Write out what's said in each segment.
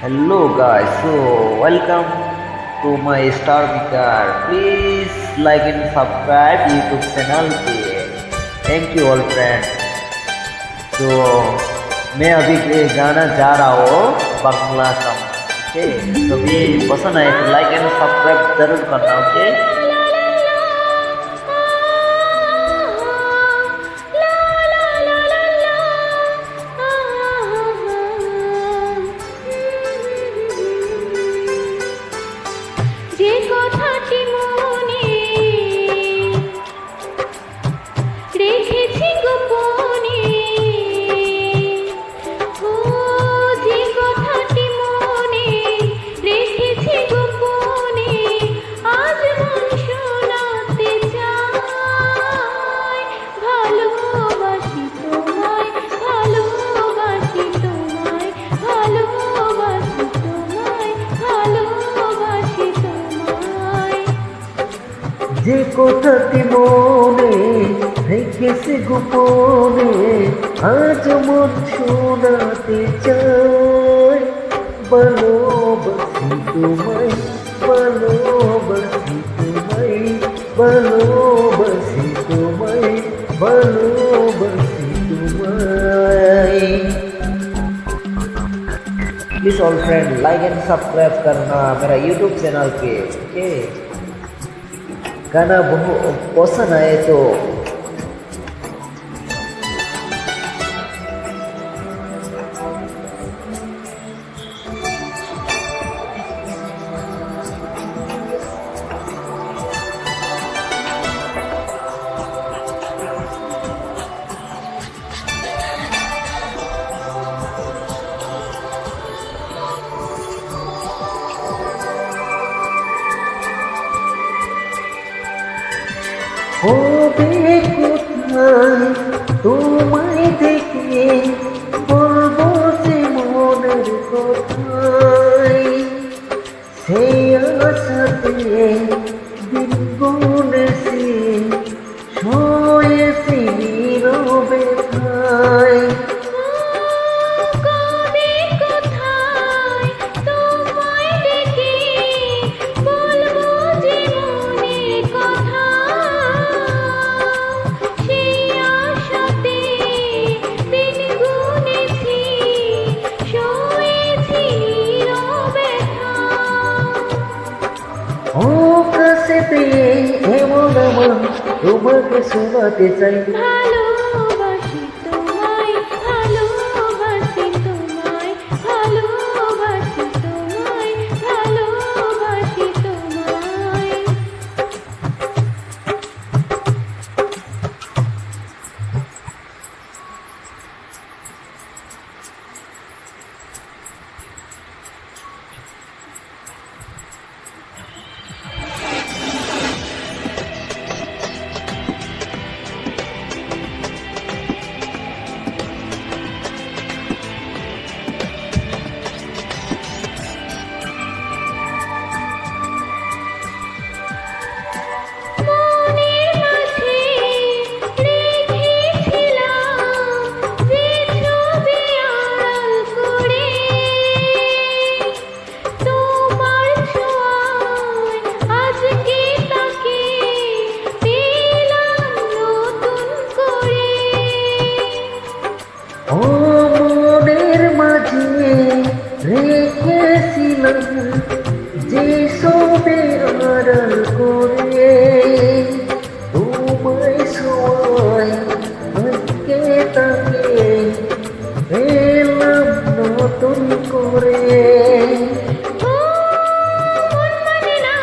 Hello guys, so welcome to my Star Maker. Please like and subscribe YouTube channel पे. Thank you all friends. तो मैं अभी ये गाना जा रहा हूँ बांग्ला सॉन्ग. ओके, तो भी पसंद आए तो लाइक एंड सब्सक्राइब जरूर करना. ओके. যে কথাটি মনে রেখেছি গোপনে, ও যে কথাটি মনে রেখেছি গোপনে, আজ মন শোনাতে চায়। ভালোবাসি তোমায়, ভালোবাসি তোমায়, ভালোবাসি তোমায়, ভালোবাসি তোমায়। যে কথাটি মনে রেখেছি গোপনে, আজ মন শোনাতে চায়। ভালোবাসি তোমায়, ভালোবাসি তোমায়, ভালোবাসি তোমায়, ভালোবাসি তোমায়. Please all friend like and subscribe करना मेरा यूट्यूब चैनल पे. ओके, गाना बहुत पसंद आए तो হবে কোথায় তোমায় দেখে, বলবো যে মনের কথাই, সেই আশাতে দিন গুনেছি, শোয়েছি নীরবে ঠায়. কবে কোথায় তোমায় ডেকে বলবো যে মনের কথা, সেই আশাতে দিন গুনেছি, শোয়েছি নীরবে ঠায়। ও কাছে পেয়ে এমন আমার তোমাকে শোনাতে চাই. ভালোবাসি তোমায়, ভালোবাসি তোমায়, ভালোবাসি তোমায়, ভালোবাসি তোমায়। মনের মাঝে রেখেছিলাম যে ছবি আড়াল করে, তোমার ছোঁয়ায় আজকে তাকে পেলাম নতুন করে। ও মনের মাঝে রেখেছিলাম যে সবে আড়াল করে, তোমায় ছোঁয়ায় আজকে তাকে পেলাম নতুন করে. ও মন মানে না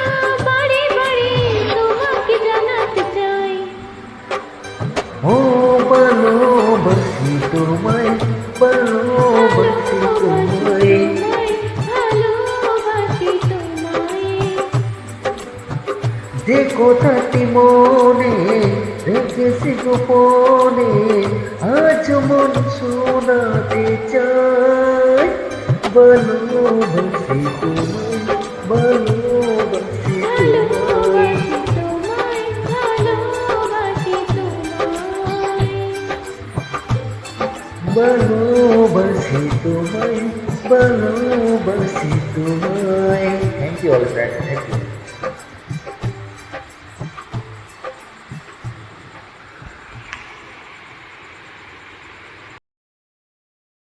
বারে বারে তোমাকে জানাতে চাই। ও ভালোবাসি তোমায়, ভালোবাসি তোমায়. ভালোবাসি তোমায়। যে কথাটি মনে রেখেছি গোপনে, আজ মন শোনাতে চায়. ভালোবাসি তোমায়, ভালোবাসি তোমায়, ভালোবাসি তোমায়, ভালোবাসি তোমায়। ভালোবাসি তোমায়, ভালোবাসি তোমায়। Thank you all friend, thank you.